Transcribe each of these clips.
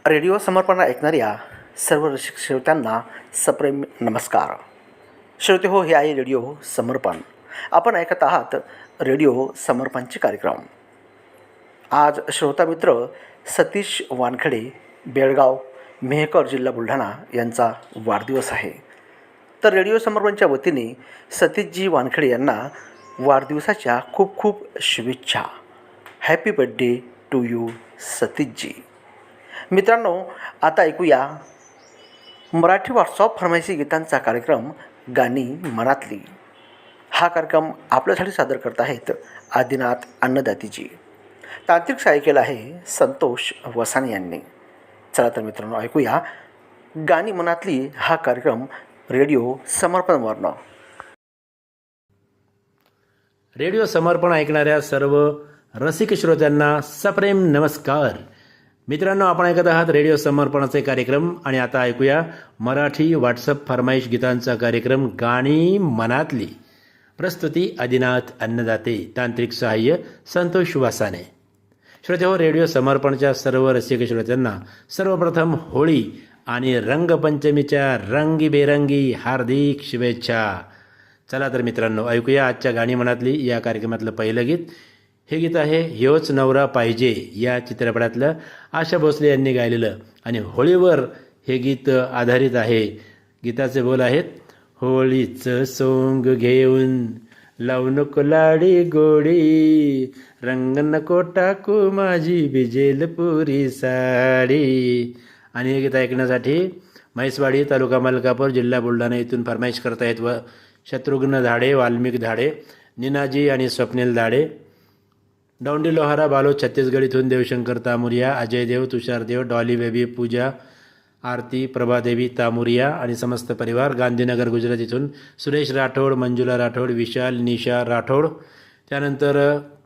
Radio समर्पण ऐकणाऱ्या सर्व रसिक श्रोत्यांना सप्रेम नमस्कार. श्रोते हो, हे आहे रेडिओ समर्पण. आपण ऐकत आहात रेडिओ समर्पणचे कार्यक्रम. आज श्रोता मित्र सतीश वानखेडे, बेळगाव, मेहकर, जिल्हा बुलढाणा यांचा वाढदिवस आहे. तर रेडिओ समर्पणच्या वतीने सतीशजी वानखेडे यांना वाढदिवसाच्या खूप खूप शुभेच्छा. Happy birthday to you सतीशजी. मित्रांनो, आता ऐकूया मराठी व्हॉट्सअप फरमाईशी गीतांचा कार्यक्रम गाणी मनातली. हा कार्यक्रम आपल्यासाठी सादर करत आहेत आदिनाथ अन्नदातीजी. तांत्रिक सहाय्य केलं आहे संतोष वसाने यांनी. चला तर मित्रांनो, ऐकूया गाणी मनातली हा कार्यक्रम रेडिओ समर्पणवरनं. रेडिओ समर्पण ऐकणाऱ्या सर्व रसिक श्रोत्यांना सप्रेम नमस्कार. मित्रांनो, आपण ऐकत आहात रेडिओ समर्पणाचे कार्यक्रम आणि आता ऐकूया मराठी व्हॉट्सअप फरमाईश गीतांचा कार्यक्रम गाणी मनातली. प्रस्तुती आदिनाथ अन्नदाते, तांत्रिक सहाय्य संतोष वासाने. श्रोते हो, रेडिओ समर्पणच्या सर्व रसिक श्रोत्यांना सर्वप्रथम होळी आणि रंगपंचमीच्या रंगीबेरंगी हार्दिक शुभेच्छा. चला तर मित्रांनो, ऐकूया आजच्या गाणी मनातली या कार्यक्रमातलं पहिलं गीत. हे गीत आहे ह्योच नवरा पाहिजे या चित्रपटातलं आशा भोसले यांनी गायलेलं आणि होळीवर हे गीत आधारित आहे. गीताचे बोल आहेत, होळीचं सोंग घेऊन लावू नको लाडी गोडी, रंग नको टाकू माझी भिजेल पुरी साडी. आणि हे गीत ऐकण्यासाठी म्हैसवाडी, तालुका मलकापूर, जिल्हा बुलढाणा इथून फरमाईश करतायत व शत्रुघ्न धाडे, वाल्मिक धाडे, निनाजी आणि स्वप्नील धाडे. डौंडी लोहारा, बालो, छत्तीसगड इथून देवशंकर तामुरिया, अजय देव, तुषार देव, डॉली बेबी, पूजा, आरती, प्रभादेवी तामुरिया आणि समस्त परिवार. गांधीनगर गुजरात इथून सुरेश राठोड, मंजुला राठोड, विशाल, निशा राठोड. त्यानंतर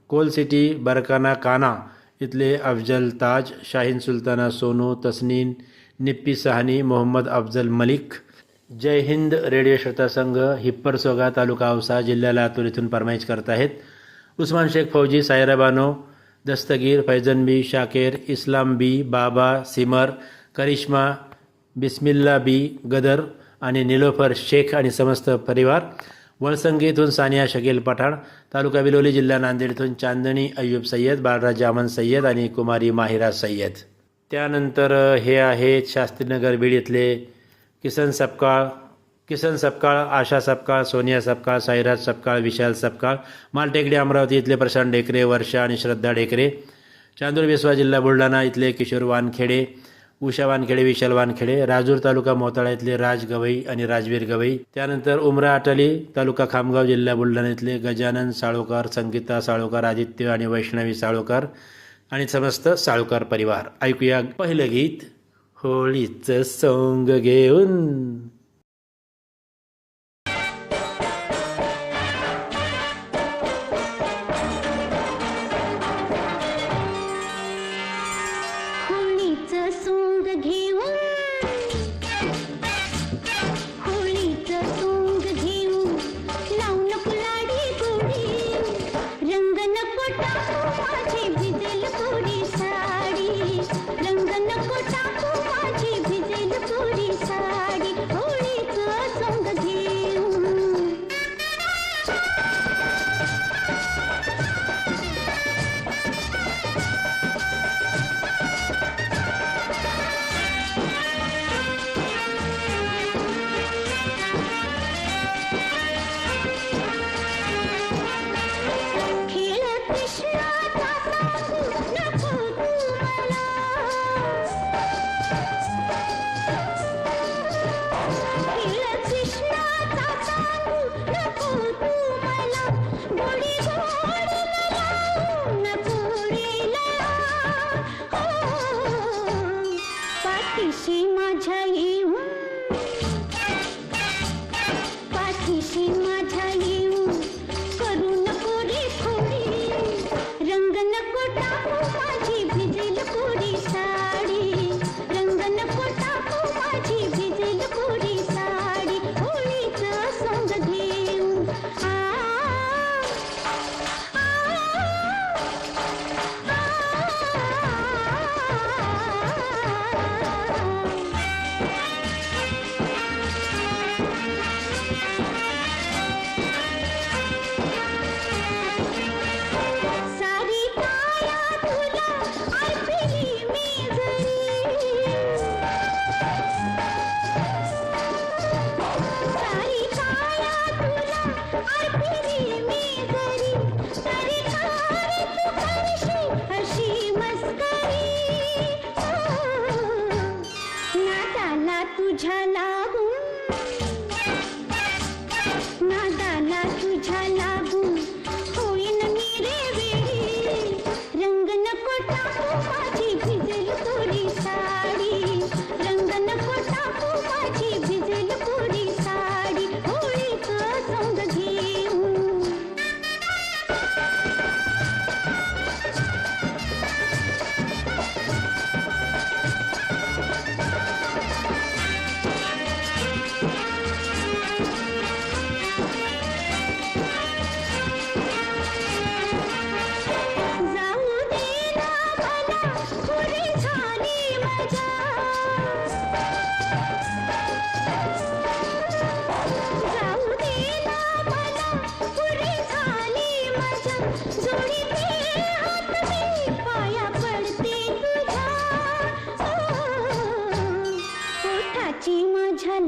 कोल सिटी, बरकाना काना इथले अफजल ताज, शाहीन सुलताना, सोनू, तस्नीन, निप्पी सहानी, मोहम्मद अफजल मलिक. जय हिंद रेडिओ श्रोता संघ, हिप्परसोगा, तालुका औसा, जिल्हा लातूर इथून फरमाईश करत आहेत उस्मान शेख फौजी, सायरा बानो, दस्तगीर, फैजन बी, शाकेर, इस्लाम बी, बाबा, सिमर, करिश्मा, बिस्मिल्ला बी, गदर आणि निलोफर शेख आणि समस्त परिवार. वळसंगी इथून सानिया शकील पठाण, तालुका बिलोली, जिल्हा नांदेड इथून चांदणी अय्यूब सय्यद, बाळराज जामन सय्यद आणि कुमारी माहिरा सय्यद. त्यानंतर हे आहेत शास्त्रीनगर बीड इथले किसन सपकाळ, आशा सपकाळ, सोनिया सपकाळ, साईराज सपकाळ, विशाल सपकाळ. मालटेकडी अमरावती इथले प्रशांत डेकरे, वर्षा आणि श्रद्धा डेकरे. चांदूर बेसवा, जिल्हा बुलढाणा इथले किशोर वानखेडे, उषा वानखेडे, विशाल वानखेडे. राजूर तालुका मोताळा इथले राज गवई आणि राजवीर गवई. त्यानंतर उमरा अटली, तालुका खामगाव, जिल्हा बुलढाणा इथले गजानन साळोकार, संगीता साळोकार, आदित्य आणि वैष्णवी साळोकार आणि समस्त साळोकार परिवार. ऐकूया पहिलं गीत, होळीचं सोंग घेऊन.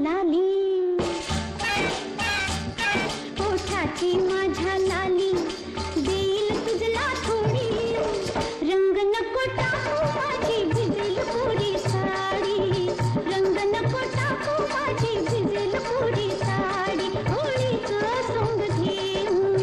लाली, ओठाची माझ्या लाली, देईल तुझला थोडी, रंग नको टाकू माझी भिजेल पुरी साडी, रंग नको टाकू माझी भिजेल पुरी साडी, होळीचं सोंग घेऊन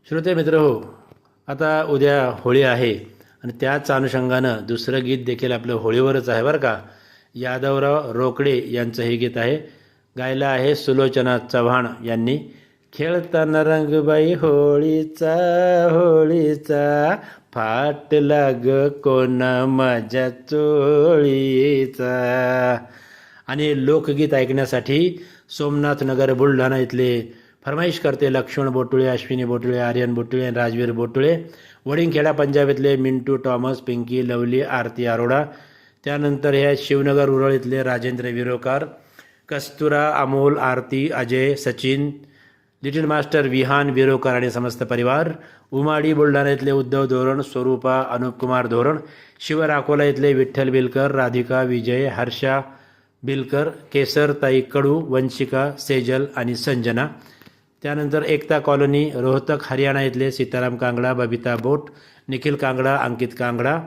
श्रोते मित्र हो, आता उद्या होळी आहे आणि त्याच अनुषंगानं दुसरं गीत देखील आपलं होळीवरच आहे बरं का. यादवराव रोकडे यांचं हे गीत आहे, गायलं आहे सुलोचना चव्हाण यांनी. खेळताना रंगबाई होळीचा होळीचा, फाट लाग कोणा माझ्या चोळीचा. आणि लोकगीत ऐकण्यासाठी सोमनाथ नगर बुलढाणा इथले फरमाईश करते लक्ष्मण बोटुळे, अश्विनी बोटुळे, आर्यन बोटुळे आणि राजवीर बोटुळे. वडिंगखेडा पंजाब इथले मिंटू टॉमस, पिंकी, लवली, आरती अरोडा. त्यानंतर ह्या शिवनगर उरळ इथले राजेंद्र विरोकार, कस्तुरा, अमोल, आरती, अजय, सचिन, लिटिल मास्टर विहान विरोकर आणि समस्त परिवार. उमाडी बुलढाणा इथले उद्धव धोरण, स्वरूपा, अनुपकुमार धोरण. शिवर अकोला इथले विठ्ठल बिलकर, राधिका, विजय, हर्षा बिलकर, केसर, ताई कडू, वंशिका, सेजल आणि संजना. त्यानंतर एकता कॉलनी रोहतक हरियाणा इथले सीताराम कांगडा, बबिता बोट, निखिल कांगडा, अंकित कांगडा.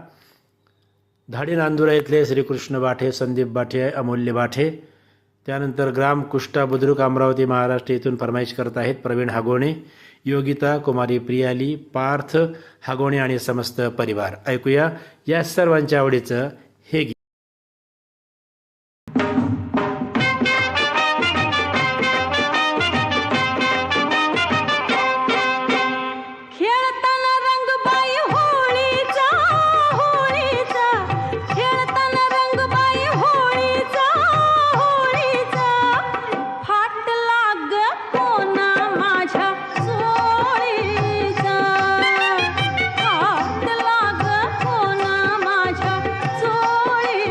धाडी नांदुरा इथले श्रीकृष्ण बाठे, संदीप बाठे, अमूल्य बाठे. त्यानंतर ग्राम कुष्टा बुद्रुक अमरावती महाराष्ट्र इथून फरमाईश करत आहेत प्रवीण हागोणे, योगिता, कुमारी प्रियाली, पार्थ हागोणे आणि समस्त परिवार. ऐकूया या सर्वांच्या आवडीचं हे गीत. खेळताना रंगबाई होळीचा होळीचा, खेळताना रंगबाई होळीचा होळीचा, फाट लाग कोणा माझ्या चोळीचा, फाट लाग कोणा माझ्या चोळीचा.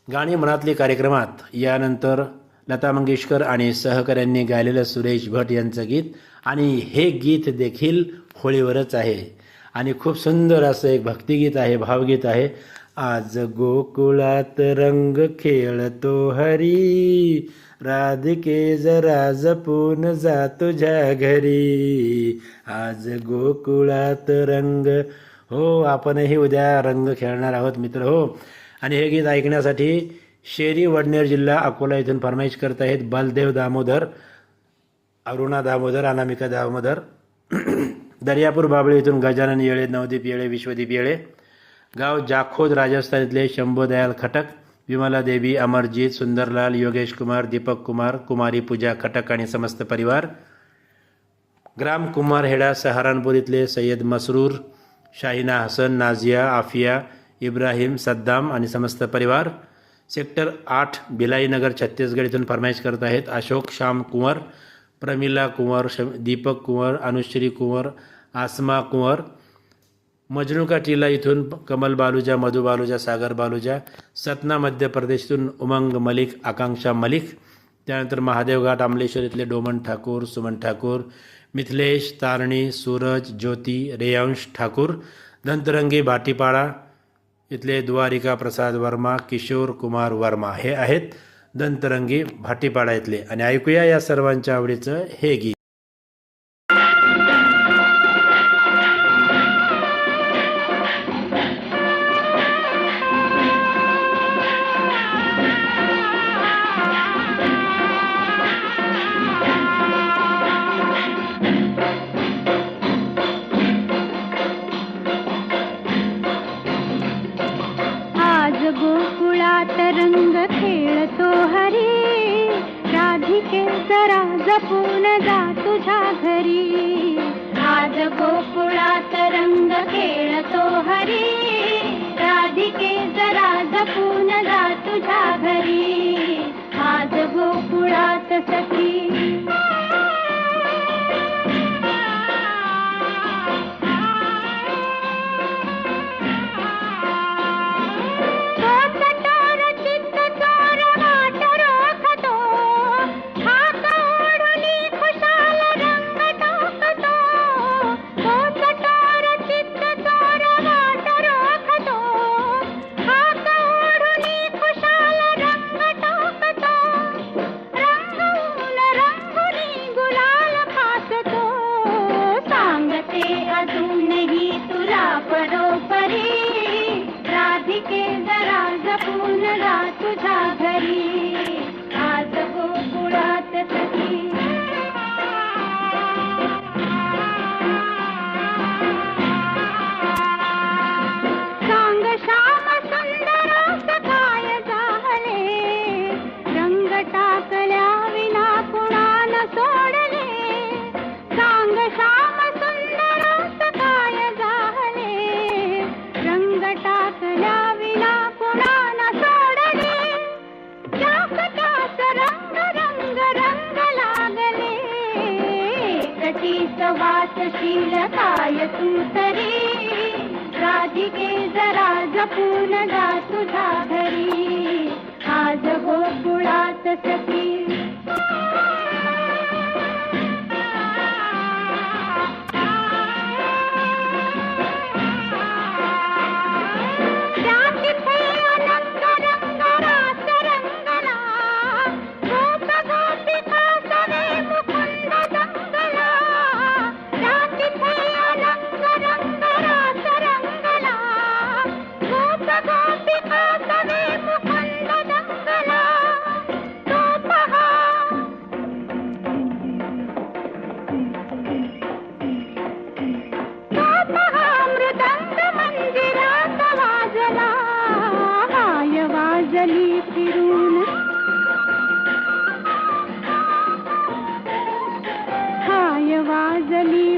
गाणी मनातली कार्यक्रमात यानंतर लता मंगेशकर आणि सहकाऱ्यांनी गायलेलं सुरेश भट यांचं गीत, आणि हे गीत देखील होळीवरच आहे आणि खूप सुंदर असं एक भक्तिगीत आहे, भावगीत आहे. आज गोकुळात रंग खेळतो हरी, राधिके जरा जपून जा तुझ्या घरी. आज गोकुळात रंग, हो आपणही उद्या रंग खेळणार आहोत मित्र हो. आणि हे गीत ऐकण्यासाठी शेरी वडनेर जिल्हा अकोला इथून फरमाईश करत आहेत बलदेव दामोदर, अरुणा दामोदर, अनामिका दामोदर. दर्यापूर बाबळी इथून गजानन येळे, नवदीप येळे, विश्वदीप येळे. गाव जाखोद राजस्थान इथले शंभू दयाल खटक, विमला देवी, अमरजीत, सुंदरलाल, योगेश कुमार, दीपक कुमार, कुमारी पूजा खटक आणि समस्त परिवार. ग्राम कुमार हेडा सहारनपूर इथले सय्यद मसरूर, शाहिना हसन, नाझिया, आफिया, इब्राहिम, सद्दाम आणि समस्त परिवार. सेक्टर 8 भिलाईनगर छत्तीसगड इथून फरमाईश करत आहेत अशोक श्याम कुंवर, प्रमिला कुंवर, दीपक कुंवर, अनुश्री कुंवर, आसमा कुंवर. मजनुका टीला इथून कमल बालुजा, मधु बालुजा, सागर बालुजा. सतना मध्य प्रदेशातून उमंग मलिक, आकांक्षा मलिक. त्यानंतर महादेव घाट अमलेश्वर इथले डोमन ठाकूर, सुमन ठाकूर, मिथिलेश, तारणी, सूरज, ज्योती, रेयांश ठाकूर. दंतरंगी भाटीपाडा इथले द्वारिका प्रसाद वर्मा, किशोर कुमार वर्मा हे आहेत दंतरंगी भाटीपाडा इथले. आणि ऐकूया या सर्वांच्या आवडीचं हे गीत. आज गोकुळात रंग खेळतो हरी, राधिके जरा जपून जा तुझ्या घरी. आज गोकुळात रंग खेळतो हरी, राधिके जरा जपून जा तुझ्या घरी. आज गोकुळात सखी काय तू तरी, राधिके जरा जपून जा तुझ्या घरी. आज गोकुळात सखी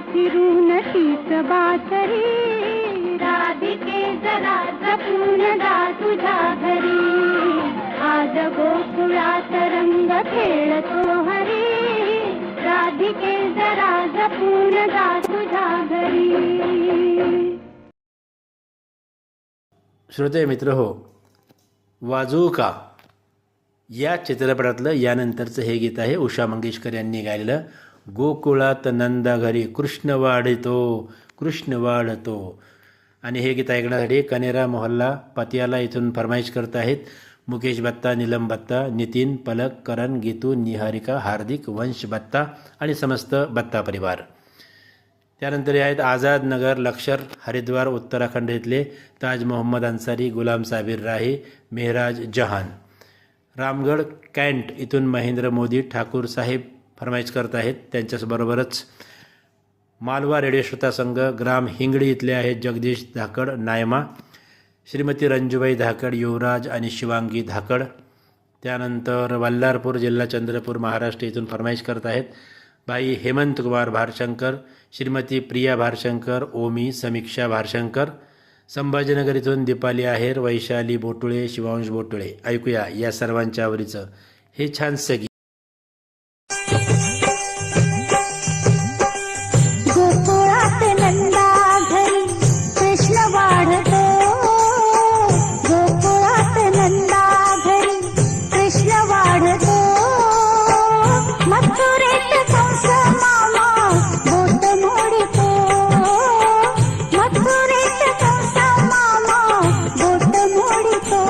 फिरून तीच बातरी, राधिके जरा जपून जा तुझ्या घरी. आज गोकुळात रंग खेळतो हरी, राधिके जरा जपून जा तुझ्या घरी. श्रोते मित्र हो, वाजवू का या चित्रपटातलं यानंतरचं हे गीत आहे उषा मंगेशकर यांनी गायलेलं. गोकुळात नंदा घरी कृष्ण वाढतो. आणि हे गीत ऐकण्यासाठी कनेरा मोहल्ला पतियाला इथून फरमाईश करत आहेत मुकेश बत्ता, नीलम बत्ता, नितीन, पलक, करण, गीतू, निहारिका, हार्दिक, वंश बत्ता आणि समस्त बत्ता परिवार. त्यानंतर हे आहेत आझाद नगर, लक्षर, हरिद्वार, उत्तराखंड इथले ताज मोहम्मद अन्सारी, गुलाम साबिर राही, मेहराज जहान. रामगड कॅन्ट इथून महेंद्र मोदी ठाकूर साहेब फरमाईश करत आहेत. त्यांच्याबरोबरच मालवा रेडिओ श्रोता संघ ग्राम हिंगडी इथले आहेत जगदीश धाकड, नायमा, श्रीमती रंजूबाई धाकड, युवराज आणि शिवांगी धाकड. त्यानंतर वल्लारपूर जिल्हा चंद्रपूर महाराष्ट्र इथून फरमाईश करत आहेत भाई हेमंत कुमार भारशंकर, श्रीमती प्रिया भारशंकर, ओमी, समीक्षा भारशंकर. संभाजीनगर इथून दीपाली आहेर, वैशाली बोटुळे, शिवांश बोटुळे. ऐकूया या सर्वांच्या आवडीचं हे छानसं गीत. गोकुळात नंदा घरी कृष्ण वाढतो. गोकुळात नंदा घरी कृष्ण वाढतो. मथुरेत कंस मामा बोट मोडतो. मथुरेत कंस मामा बोट मोडतो.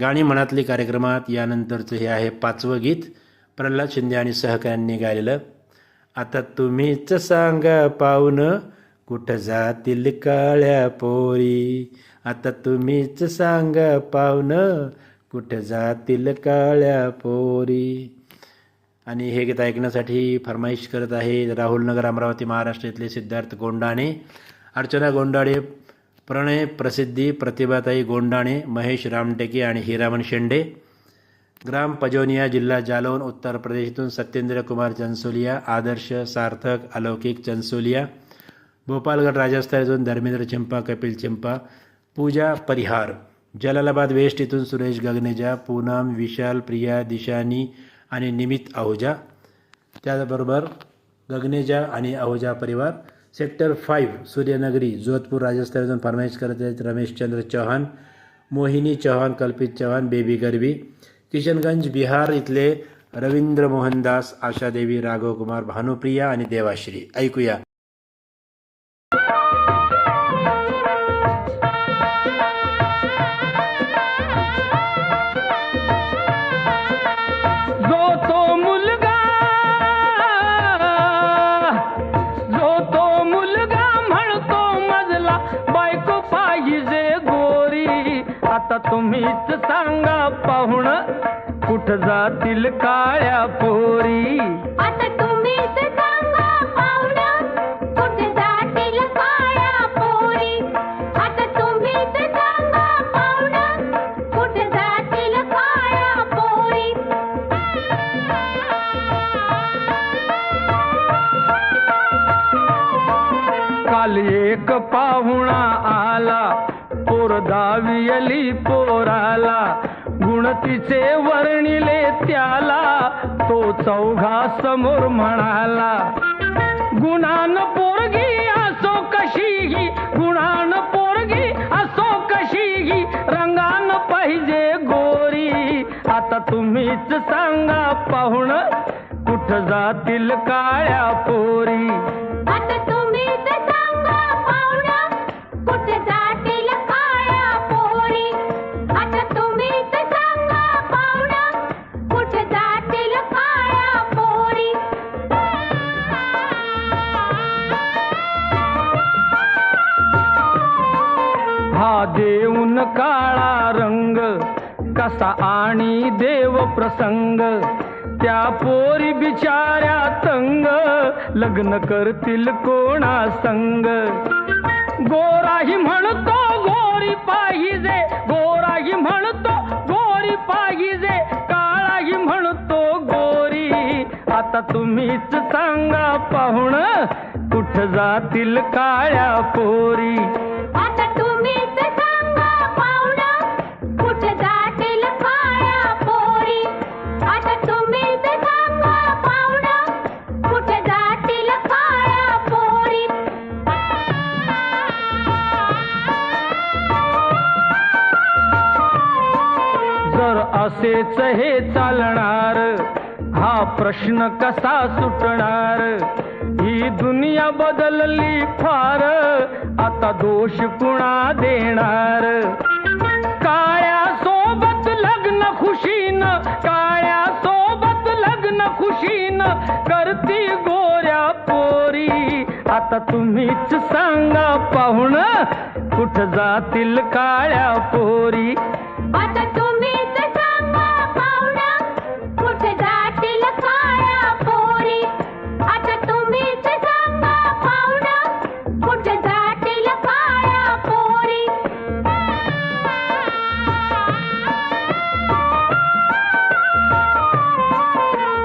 गाणी मनातली कार्यक्रमात यानंतरचं हे आहे 5वं गीत प्रल्हाद शिंदे आणि सहकाऱ्यांनी गायलेलं. आता तुम्हीच सांगा पाहुणं कुठं जातील काळ्या पोरी, आता तुम्हीच सांगा पाहुणं कुठं जातील काळ्या पोरी. आणि हे गीत ऐकण्यासाठी फरमाईश करत आहे राहुलनगर अमरावती महाराष्ट्र इथले सिद्धार्थ गोंडाणे, अर्चना गोंडाळे, प्रणय प्रसिद्धी, प्रतिभाताई गोंडाणे, महेश रामटेके आणि हिरामन शेंडे. ग्राम पजोनिया, जिल्हा जालौन, उत्तर प्रदेश सत्येंद्र कुमार चंसोलिया, आदर्श, सार्थक, अलौकिक चंसोलिया. भोपालगढ़ राजस्थान इथून धर्मेंद्र चिंपा, कपिल चिंपा. पूजा परिहार, जलालाबाद वेस्ट इथून सुरेश गगनेजा, पूनम, विशाल, प्रिया, दिशानी आणि निमित आहुजा. त्याचबरोबर गगनेजा आणि आहुजा परिवार. सेक्टर 5 सूर्यनगरी, जोधपूर, राजस्थान इथून फरमाईश करत आहेत रमेशचंद्र चौहान, मोहिनी चौहान, कल्पित चौहान, बेबी गरबी. किशनगंज बिहार इथले रवींद्र मोहनदास, आशादेवी, राघव कुमार, भानुप्रिया आणि देवाश्री. ऐकूया. आता तुम्हीच सांगा पाहुणं कुठं जातील काळ्या पोरी, आता तुम्हीच सांगा पाहुणं कुठे जातील काळ्या पोरी, आता तुम्हीच सांगा पाहुणं कुठे जातील काळ्या पोरी. काल एक पाहुणा आला, पोर दावियली पोराला, गुण तिचे वर्णिले त्याला, तो चौघा समोर म्हणाला, गुणान पोरगी असो कशीही, गुणान पोरगी असो कशीही, रंगान पाहिजे गोरी. आता तुम्हीच सांगा पाहुणं कुठं जातील काळ्या पोरी, आता तुम्हीच सांगा पाहुणं कुठे जातील काळ्या पोरी, आता तुम्हीच सांगा पाहुणं कुठे जातील काळ्या पोरी. हा देऊन काळा रंग कसा आणि देव प्रसंग, त्या पोरी बिचाऱ्या तंग, लग्न करतील कोणा संग. गोराही म्हणतो गोरी पाहिजे, गोराही म्हणतो गोरी पाहिजे, काळाही म्हणतो गोरी. आता तुम्हीच सांगा पाहुणं कुठं जातील काळ्या पोरी, आता तुम्हीच सांगा पाहुणं कुठे जातील काळ्या पोरी, आता तुम्हीच सांगा पाहुणं कुठे जातील काळ्या पोरी. जर असेच हे चालणार, हा प्रश्न कसा सुटणार. ही दुनिया बदलली फार, आता दोष कुणा देणार. काळ्या सोबत लग्न खुशीन, काळ्या सोबत लग्न खुशीन, करती गोऱ्या पोरी. आता तुम्हीच सांगा पाहुणं कुठं जातील काळ्या पोरी, आता तुम्हीच सांगा पाहुणं कुठे जातील काळ्या पोरी, आता तुम्हीच सांगा पाहुणं कुठे जातील काळ्या पोरी.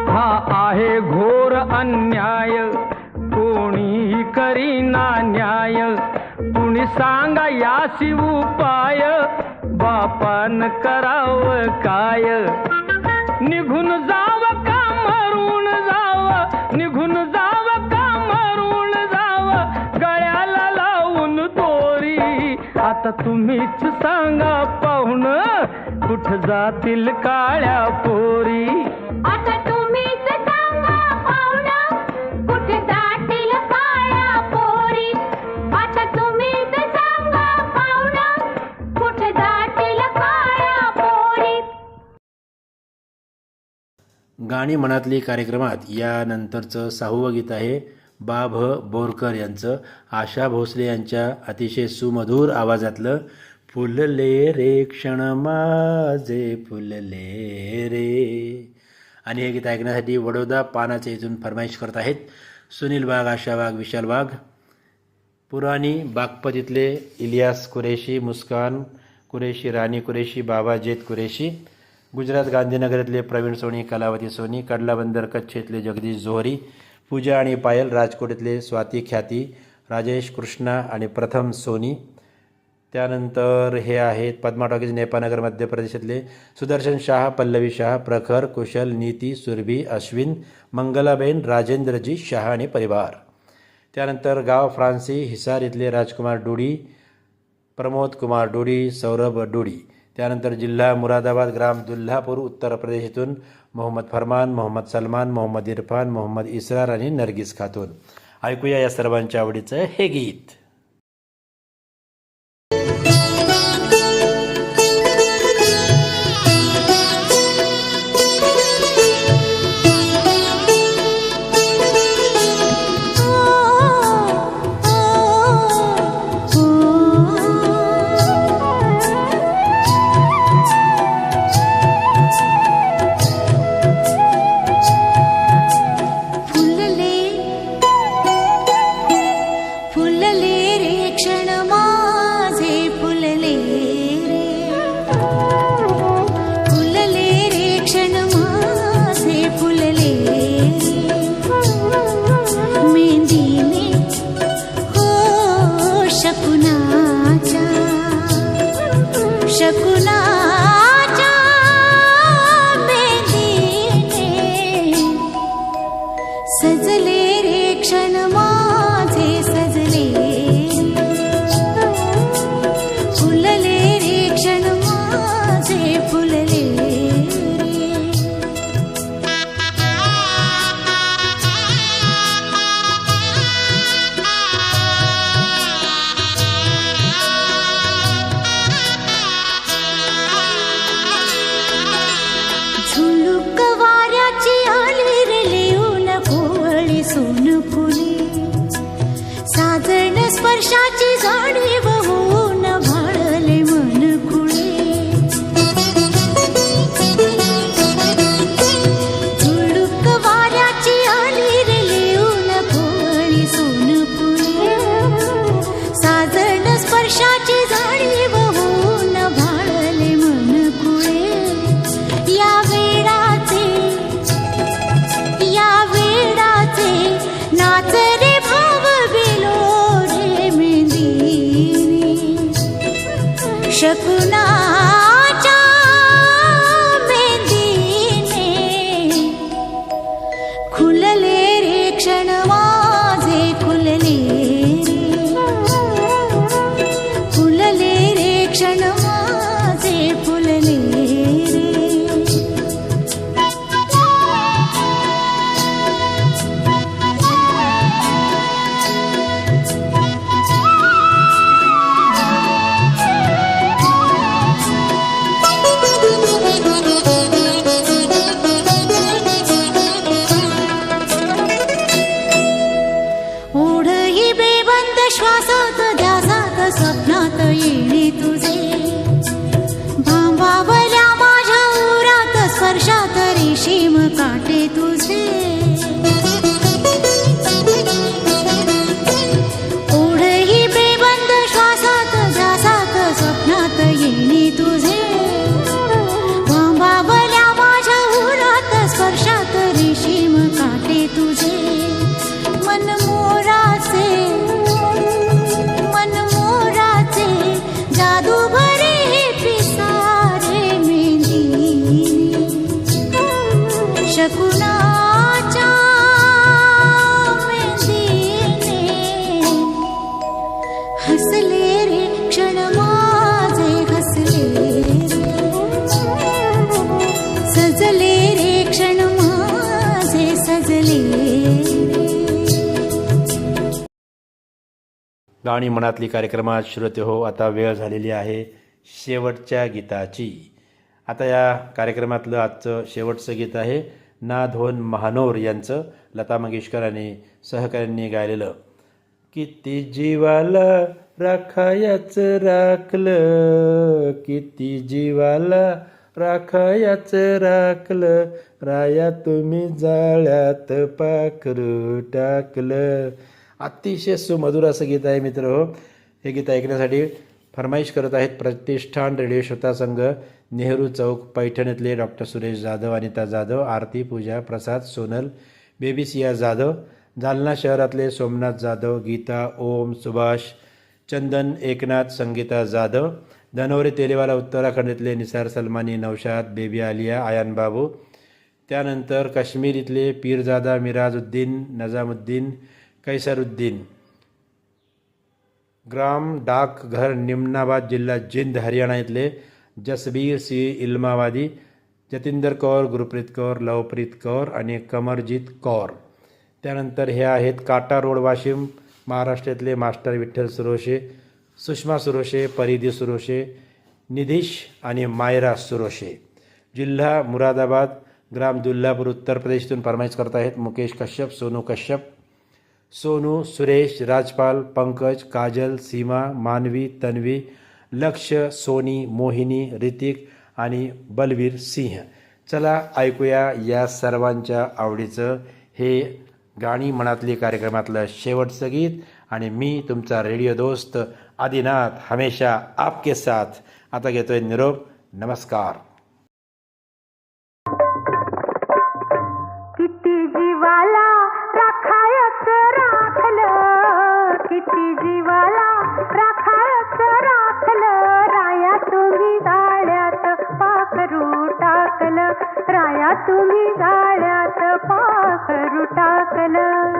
हा आहे घोर अन्याय, कोणी करीना न्याय. कुणी सांगा यासी उपाय, बापान करावं काय. निघून जाव का मरून जाव, निघून जाव का मरून जाव, गळ्याला लावून दोरी. आता तुम्हीच सांगा पाहुणं कुठं जातील काळ्या पोरी, आता तुम्हीच सांगा पाहुणं कुठे जातील काळ्या पोरी, आता तुम्हीच सांगा पाहुणं कुठे जातील काळ्या पोरी. गाणी मनातली कार्यक्रमात यानंतरचं 6वं गीत आहे बाभ बोरकर यांचं. आशा भोसले यांच्या अतिशय सुमधुर आवाजातलं फुलले रे क्षण माझे फुलले रे. आणि हे गीत ऐकण्यासाठी वडोदा पानाचे इथून फरमाईश करत आहेत सुनील वाघ, आशा वाघ, विशाल वाघ. पुराणी बागपतीतले इलियास कुरेशी, मुस्कान कुरेशी, राणी कुरेशी, बाबा जेत कुरेशी. गुजरात गांधीनगरातले प्रवीण सोनी, कलावती सोनी. कडला बंदर कच्छ इथले जगदीश जोहरी. पूजा आणि पायल राजकोट स्वाती ख्याती, राजेश कृष्णा आणि प्रथम सोनी. त्यानंतर हे आहेत पद्मा टॉकीज नेपानगर मध्य प्रदेशातले सुदर्शन शाह, पल्लवी शाह, प्रखर, कुशल, नीती, सुरभी, अश्विन, मंगलाबेन, राजेंद्रजी शाह आणि परिवार. त्यानंतर गाव फ्रान्सी हिसार इथले राजकुमार डुडी, प्रमोद कुमार डुडी, सौरभ डुडी. त्यानंतर जिल्हा मुरादाबाद, ग्राम दुल्हापूर, उत्तर प्रदेश इथून मोहम्मद फरमान, मोहम्मद सलमान, मोहम्मद इरफान, मोहम्मद इसरार आणि नर्गिस खातून. ऐकूया या सर्वांच्या आवडीचं हे गीत. स्पर्शाची जाणीव होऊन भाळले मन खुळे. झुळूक वाऱ्याची आली रे लिहून कोवळी सोनपुरी. साजण स्पर्शाची जाणीव होऊन भाळले मन खुळे. या वेडाचे नाच रे भाव बेलो शकुनाच्या मेंदीने खुलले रे क्षण माझे खुलले रे क्षण माझे फुलले रे. श्वासात ध्यासात स्वप्नात येणे तुझे. भांबावल्या माझ्या उरात स्पर्शात रेशीम काटे तुझे. ओढही बेबंद श्वासात ध्यासात स्वप्नात येणे तुझे. भांबावल्या माझ्या उरात स्पर्शात रेशीम काटे तुझे. जादू भरे पिसारे मेंदीने शकुनाच्या मेंदीने हसले रे क्षण माझे हसले सजले रे क्षण माझे सजले. गाणी मनातली कार्यक्रमात श्रोते हो, आता वेळ झालेली आहे शेवटच्या गीताची. आता या कार्यक्रमातलं आजचं शेवटचं गीत आहे नाधोन महानोर यांचं लता मंगेशकर आणि सहकाऱ्यांनी गायलेलं. किती जीवाला राखायाच राखलं, किती जीवाला राखायाच राखलं, राया तुम्ही जाळ्यात पाखरू टाकलं. अतिशय सुमधुर असं गीत आहे मित्र हो. हे गीत ऐकण्यासाठी फरमाईश करत आहेत प्रतिष्ठान रेडिओ श्रोता संघ, नेहरू चौक, पैठणीतले डॉक्टर सुरेश जाधव, अनिता जाधव, आरती, पूजा, प्रसाद, सोनल, बेबी सिया जाधव, जालना शहरातले सोमनाथ जाधव, गीता, ओम, सुभाष, चंदन, एकनाथ, संगीता जाधव, धनोरे तेलेवाला उत्तराखंडीतले निसार सलमानी, नौशाद, बेबी आलिया, आयान बाबू, त्यानंतर काश्मीर इथले पीरजादा, मिराजुद्दीन, नजामुद्दीन, कैसरुद्दीन, ग्राम डाक घर, निमनाबाद जिल्हा जिंद, हरियाणा इथले जसबीर सिंह इल्मावादी, जतिंदर कौर, गुरप्रीत कौर, लवप्रीत कौर आणि कमरजीत कौर. त्यानंतर हे आहेत काटा रोड, वाशिम, महाराष्ट्रातले मास्टर विठ्ठल सुरोशे, सुषमा सुरोशे, परिधी सुरोशे, निधीश आणि मायरा सुरोशे. जिल्हा मुरादाबाद, ग्राम दुल्हापूर, उत्तर प्रदेशतून फरमाईश करत आहेत मुकेश कश्यप, सोनू कश्यप, सोनू, सुरेश, राजपाल, पंकज, काजल, सीमा, मानवी, तन्वी, लक्ष, सोनी, मोहिनी, ऋतिक आणि बलवीर सिंह. चला ऐकूया या सर्वांच्या आवडीचं हे गाणी मनातली कार्यक्रमातलं शेवटचं गीत. आणि मी तुमचा रेडिओ दोस्त आदिनाथ, हमेशा आपके साथ. आता घेतोय निरोप. नमस्कार. किती जीवाला राखायच राखलं, किती जीवाला राखायच राखलं, राया तुम्ही जाळ्यात पाखरू टाकलं, राया तुम्ही जाळ्यात पाखरू टाकलं.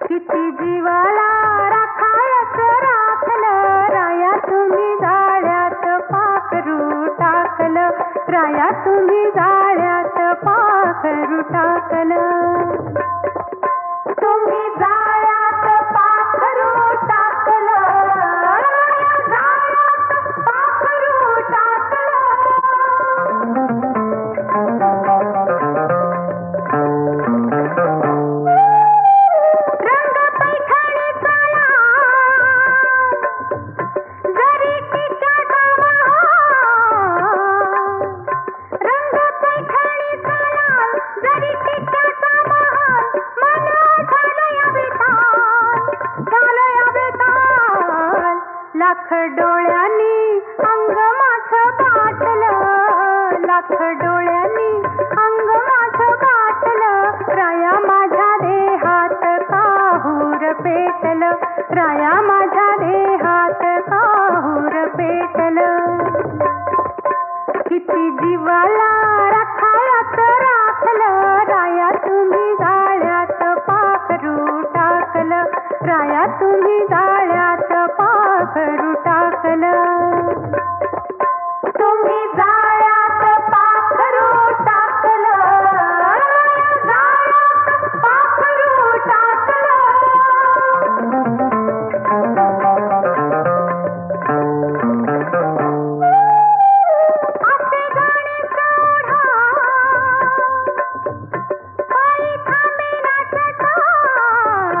किती जीवाला राखायच राखलं, राया तुम्ही जाळ्यात पाखरू टाकलं, राया तुम्ही जाळ्यात पाखरू टाकलं. तुम्ही जाळ्यात पाखरू टाकलं, राया जाळ्यात पाखरू टाकलं. रंग पैठणीचा लाल, जरी टिक्याचा महाल, रंग पैठणीचा लाल, जरी टिक्याचा महाल, मन झालंय बेताल, झालंय बेताल. लाख डोळ्यांनी अंग माझं गाठलं, लाख डोळ्यांनी अंग माझं गाठलं, राया माझ्या देहात काहूर पेटलं, राया माझ्या देहात काहूर पेटलं. किती जीवाला राखायच राखलं, राया तुम्ही जाळ्यात पाखरू टाकलं, राया तुम्ही जाळ्यात पाखरू टाकलं. तुम्ही जाळ्यात पाखरू टाकलं, राया जाळ्यात पाखरू टाकलं. असे गाणे सोडा, पायी थांबेनाच ठाण,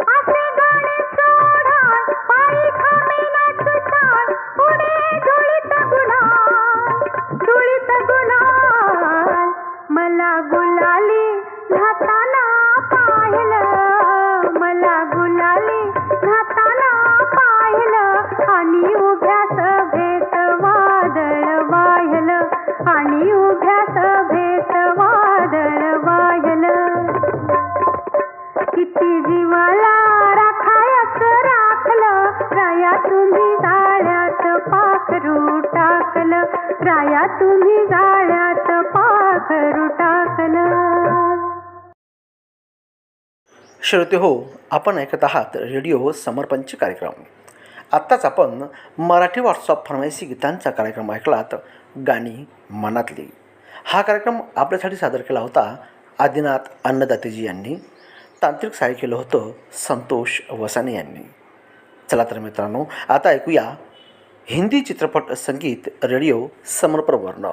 असे गाणे सोडा, पायी थांबेनाच ठाण. पुढे धुळीत गुलाल, धुळीत गुलाल. मला गुलाली घाताना पाहिलं, मला गुलाली घाताना पाहिलं, आणि उभ्या सभेत वादळ वाह्यलं, आणि उभ्या सभेत वादळ वाह्यलं. किती जीवाला राखायच राखलं, राया तुम्ही जाळ्यात पाखरू टाकलं, राया तुम्ही जाळ्यात पाखरू टाकलं. श्रोते हो, आपण ऐकत आहात रेडिओ समर्पणचे कार्यक्रम. आत्ताच आपण मराठी व्हॉट्सअप फरमाईशी गीतांचा कार्यक्रम ऐकलात, गाणी मनातली. हा कार्यक्रम आपल्यासाठी सादर केला होता आदिनाथ अन्नदातेजी यांनी. तांत्रिक सहाय्य केलं होतं संतोष वसाने यांनी. चला तर मित्रांनो, आता ऐकूया हिंदी चित्रपट संगीत रेडिओ समर्पणवरनं.